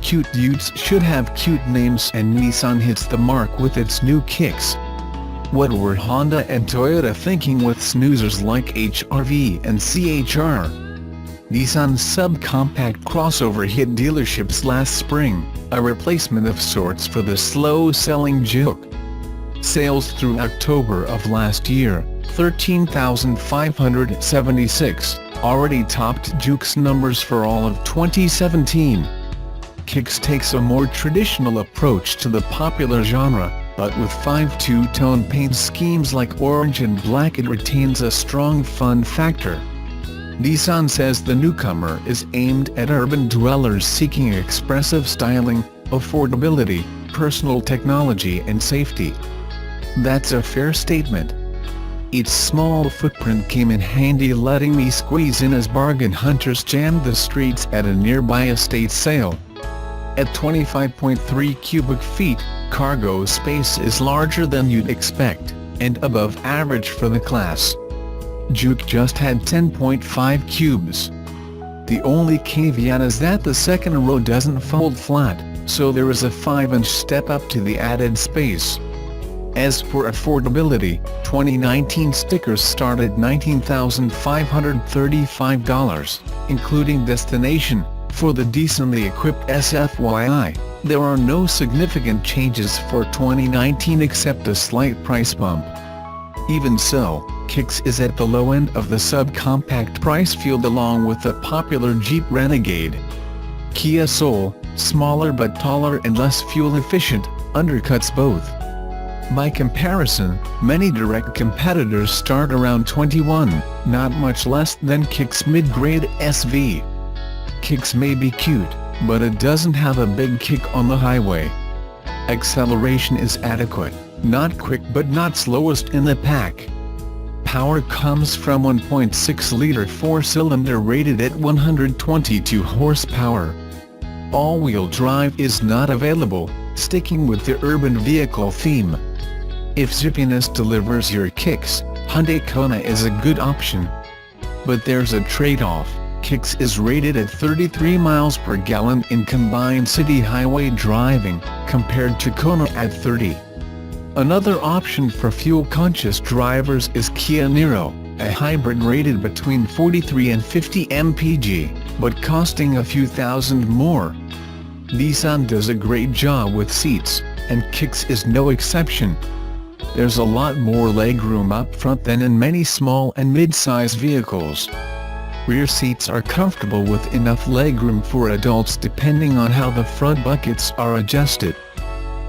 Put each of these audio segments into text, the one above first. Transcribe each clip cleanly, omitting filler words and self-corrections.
cute utes should have cute names, and Nissan hits the mark with its new Kicks. What were Honda and Toyota thinking with snoozers like HR-V and CHR? Nissan's subcompact crossover hit dealerships last spring, a replacement of sorts for the slow-selling Juke. Sales through October of last year, 13,576, already topped Juke's numbers for all of 2017. Kicks takes a more traditional approach to the popular genre, but with 5 two-tone paint schemes like orange and black, it retains a strong fun factor. Nissan says the newcomer is aimed at urban dwellers seeking expressive styling, affordability, personal technology and safety. That's a fair statement. Its small footprint came in handy, letting me squeeze in as bargain hunters jammed the streets at a nearby estate sale. At 25.3 cubic feet, cargo space is larger than you'd expect, and above average for the class. Juke just had 10.5 cubes. The only caveat is that the second row doesn't fold flat, so there is a 5-inch step up to the added space. As for affordability, 2019 stickers start at $19,535, including destination. For the decently equipped SFYI, there are no significant changes for 2019 except a slight price bump. Even so, Kicks is at the low end of the subcompact price field along with the popular Jeep Renegade. Kia Soul, smaller but taller and less fuel efficient, undercuts both. By comparison, many direct competitors start around $21,000, not much less than Kicks' mid-grade SV. Kicks may be cute, but it doesn't have a big kick on the highway. Acceleration is adequate, not quick but not slowest in the pack. Power comes from 1.6-liter 4-cylinder rated at 122 horsepower. All-wheel drive is not available, sticking with the urban vehicle theme. If zippiness delivers your kicks, Hyundai Kona is a good option. But there's a trade-off. Kicks is rated at 33 miles per gallon in combined city highway driving, compared to Kona at 30. Another option for fuel-conscious drivers is Kia Niro, a hybrid rated between 43 and 50 mpg, but costing a few thousand more. Nissan does a great job with seats, and Kicks is no exception. There's a lot more legroom up front than in many small and mid-size vehicles. Rear seats are comfortable with enough legroom for adults depending on how the front buckets are adjusted.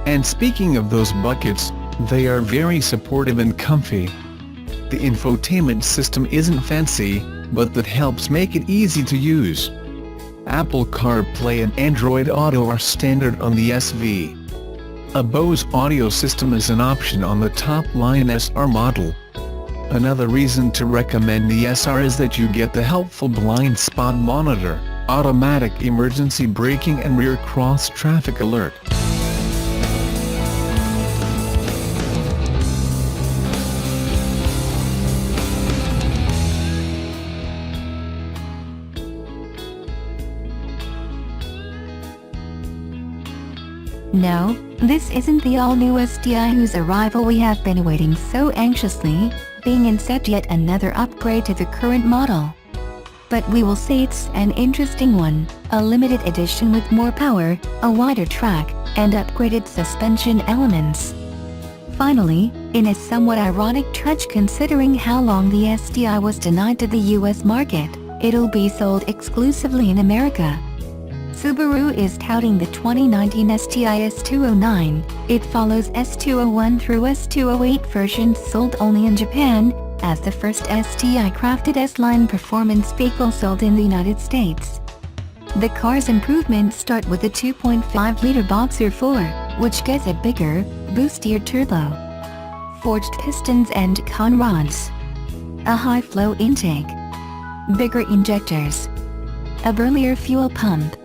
And speaking of those buckets, they are very supportive and comfy. The infotainment system isn't fancy, but that helps make it easy to use. Apple CarPlay and Android Auto are standard on the SV. A Bose audio system is an option on the top-line SR model. Another reason to recommend the SR is that you get the helpful blind spot monitor, automatic emergency braking and rear cross-traffic alert. No, this isn't the all-new STI whose arrival we have been awaiting so anxiously, being instead yet another upgrade to the current model. But we will say it's an interesting one, a limited edition with more power, a wider track, and upgraded suspension elements. Finally, in a somewhat ironic touch considering how long the STI was denied to the US market, it'll be sold exclusively in America. Subaru is touting the 2019 STI S209, it follows S201 through S208 versions sold only in Japan, as the first STI-crafted S-Line performance vehicle sold in the United States. The car's improvements start with a 2.5-liter Boxer 4, which gets a bigger, boostier turbo, forged pistons and con rods, a high-flow intake, bigger injectors, a burlier fuel pump,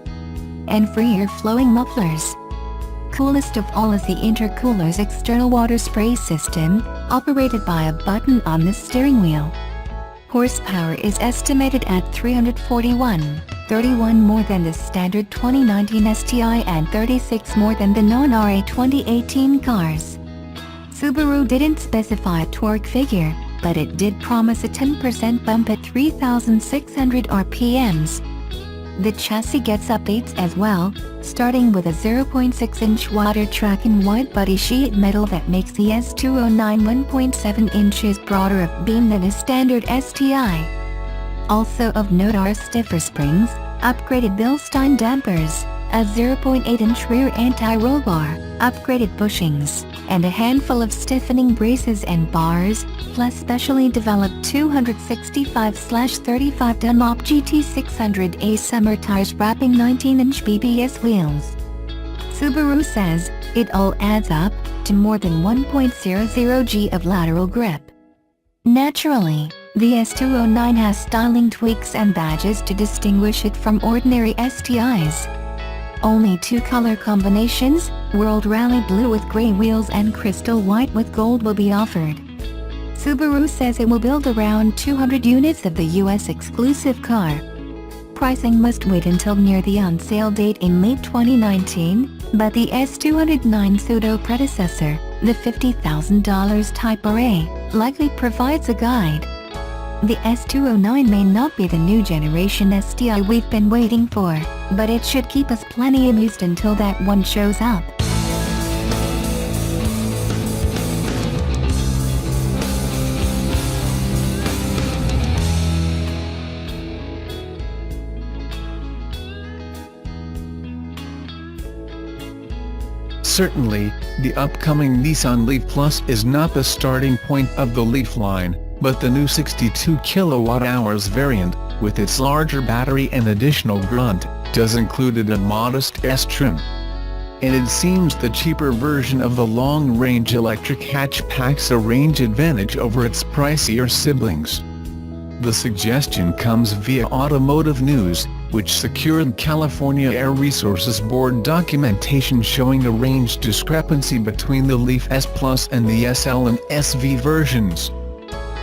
and freer flowing mufflers. Coolest of all is the intercooler's external water spray system, operated by a button on the steering wheel. Horsepower is estimated at 341, 31 more than the standard 2019 STI and 36 more than the non-RA 2018 cars. Subaru didn't specify a torque figure, but it did promise a 10% bump at 3,600 RPMs. The chassis gets updates as well, starting with a 0.6-inch wider track and wide body sheet metal that makes the S209 1.7 inches broader of beam than a standard STI. Also of note are stiffer springs, upgraded Bilstein dampers, a 0.8-inch rear anti-roll bar, upgraded bushings, and a handful of stiffening braces and bars, plus specially developed 265/35 Dunlop GT600A summer tires wrapping 19-inch BBS wheels. Subaru says, it all adds up to more than 1.00 G of lateral grip. Naturally, the S209 has styling tweaks and badges to distinguish it from ordinary STIs. Only 2 color combinations, World Rally Blue with gray wheels and Crystal White with gold, will be offered. Subaru says it will build around 200 units of the US exclusive car. Pricing must wait until near the on-sale date in late 2019, but the S209 pseudo-predecessor, the $50,000 Type RA, likely provides a guide. The S209 may not be the new generation STI we've been waiting for, but it should keep us plenty amused until that one shows up. Certainly, the upcoming Nissan Leaf Plus is not the starting point of the Leaf line, but the new 62 kWh variant, with its larger battery and additional grunt, does include a modest S trim. And it seems the cheaper version of the long-range electric hatch packs a range advantage over its pricier siblings. The suggestion comes via Automotive News, which secured California Air Resources Board documentation showing a range discrepancy between the Leaf S Plus and the SL and SV versions.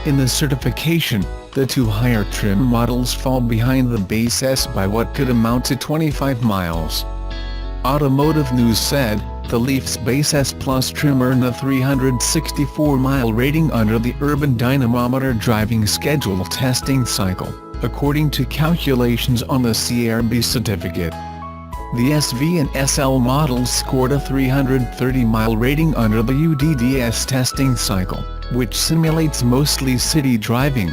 In the certification, the 2 higher trim models fall behind the base S by what could amount to 25 miles. Automotive News said, the Leaf's base S Plus trim earned a 364-mile rating under the Urban Dynamometer driving schedule testing cycle, according to calculations on the CRB certificate. The SV and SL models scored a 330-mile rating under the UDDS testing cycle, which simulates mostly city driving.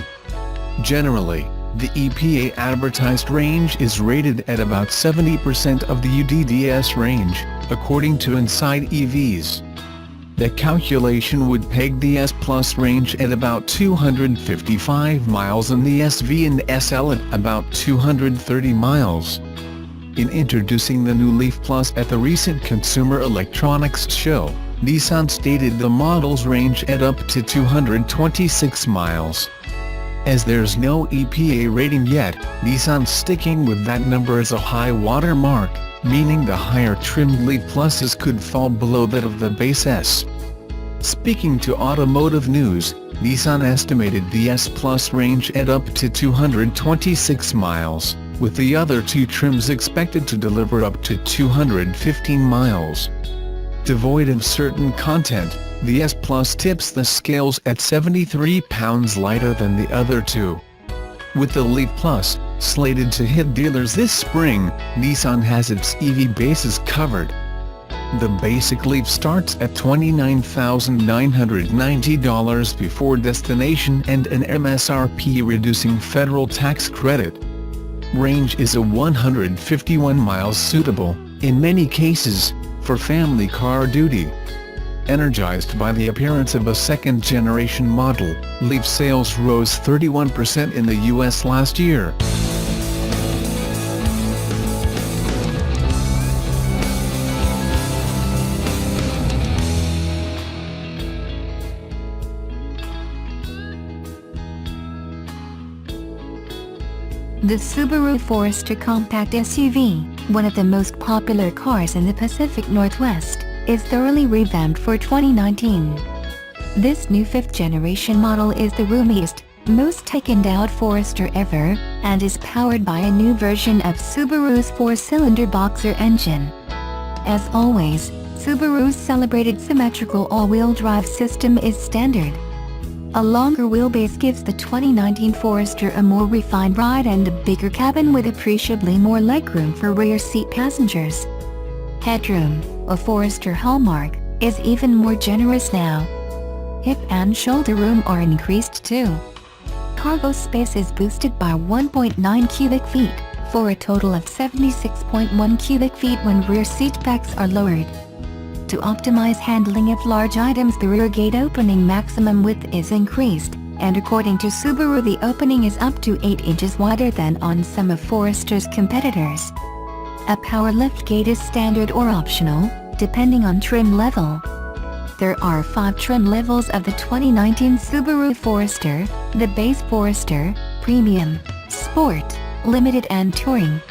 Generally, the EPA advertised range is rated at about 70% of the UDDS range, according to Inside EVs. The calculation would peg the S Plus range at about 255 miles and the SV and SL at about 230 miles. In introducing the new Leaf Plus at the recent Consumer Electronics Show, Nissan stated the model's range at up to 226 miles. As there's no EPA rating yet, Nissan's sticking with that number as a high water mark, meaning the higher trimmed Leaf Pluses could fall below that of the base S. Speaking to Automotive News, Nissan estimated the S Plus range at up to 226 miles, with the other 2 trims expected to deliver up to 215 miles. Devoid of certain content, the S Plus tips the scales at 73 pounds lighter than the other 2. With the Leaf Plus, slated to hit dealers this spring, Nissan has its EV bases covered. The basic Leaf starts at $29,990 before destination and an MSRP reducing federal tax credit. Range is a 151 miles, suitable, in many cases, for family car duty. Energized by the appearance of a second-generation model, Leaf sales rose 31% in the US last year. The Subaru Forester Compact SUV, one of the most popular cars in the Pacific Northwest, is thoroughly revamped for 2019. This new 5th-generation model is the roomiest, most tech-endowed Forester ever, and is powered by a new version of Subaru's 4-cylinder boxer engine. As always, Subaru's celebrated symmetrical all-wheel drive system is standard. A longer wheelbase gives the 2019 Forester a more refined ride and a bigger cabin with appreciably more legroom for rear seat passengers. Headroom, a Forester hallmark, is even more generous now. Hip and shoulder room are increased too. Cargo space is boosted by 1.9 cubic feet, for a total of 76.1 cubic feet when rear seat backs are lowered. To optimize handling of large items, the rear gate opening maximum width is increased, and according to Subaru the opening is up to 8 inches wider than on some of Forester's competitors. A power lift gate is standard or optional, depending on trim level. There are 5 trim levels of the 2019 Subaru Forester: the Base Forester, Premium, Sport, Limited and Touring.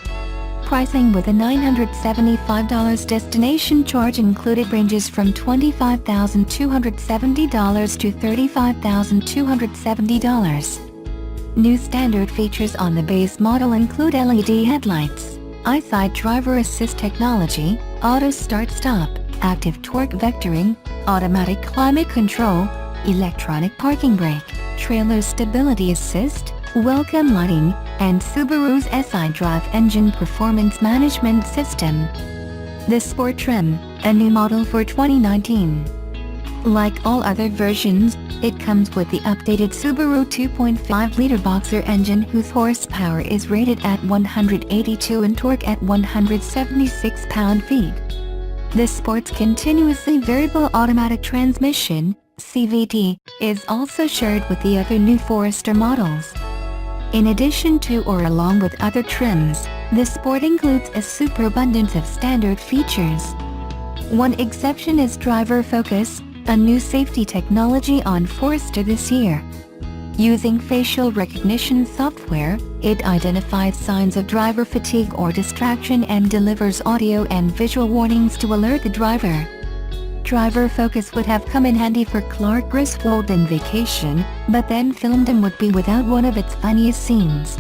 Pricing with a $975 destination charge included ranges from $25,270 to $35,270. New standard features on the base model include LED headlights, eyesight driver assist technology, auto start-stop, active torque vectoring, automatic climate control, electronic parking brake, trailer stability assist, welcome lighting, and Subaru's SI Drive engine performance management system. The Sport trim, a new model for 2019. Like all other versions, it comes with the updated Subaru 2.5-liter boxer engine whose horsepower is rated at 182 and torque at 176 pound-feet. The Sport's continuously variable automatic transmission, CVT, is also shared with the other new Forester models. In addition to or along with other trims, the Sport includes a superabundance of standard features. One exception is driver focus, a new safety technology on Forester this year. Using facial recognition software, it identifies signs of driver fatigue or distraction and delivers audio and visual warnings to alert the driver. Driver focus would have come in handy for Clark Griswold in Vacation, but then filmed him would be without one of its funniest scenes.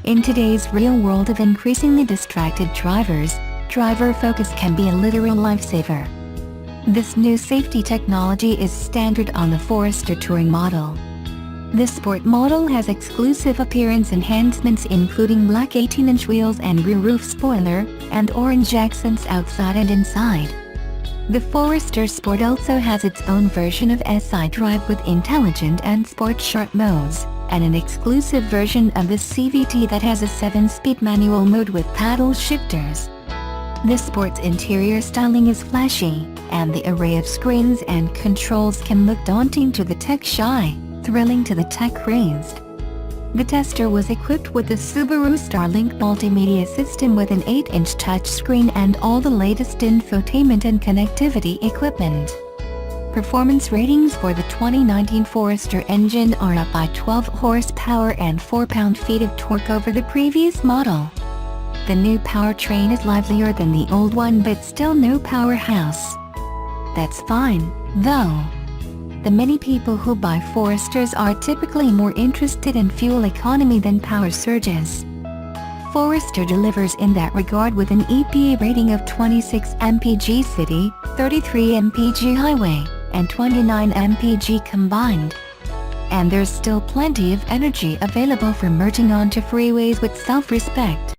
In today's real world of increasingly distracted drivers, driver focus can be a literal lifesaver. This new safety technology is standard on the Forester Touring model. The Sport model has exclusive appearance enhancements including black 18-inch wheels and rear roof spoiler, and orange accents outside and inside. The Forester Sport also has its own version of SI Drive with intelligent and sport sharp modes, and an exclusive version of the CVT that has a 7-speed manual mode with paddle shifters. The Sport's interior styling is flashy, and the array of screens and controls can look daunting to the tech-shy, thrilling to the tech-crazed. The Tester was equipped with the Subaru Starlink multimedia system with an 8-inch touchscreen and all the latest infotainment and connectivity equipment. Performance ratings for the 2019 Forester engine are up by 12 horsepower and 4 pound-feet of torque over the previous model. The new powertrain is livelier than the old one but still no powerhouse. That's fine, though. The many people who buy Foresters are typically more interested in fuel economy than power surges. Forester delivers in that regard with an EPA rating of 26 mpg city, 33 mpg highway, and 29 mpg combined. And there's still plenty of energy available for merging onto freeways with self-respect.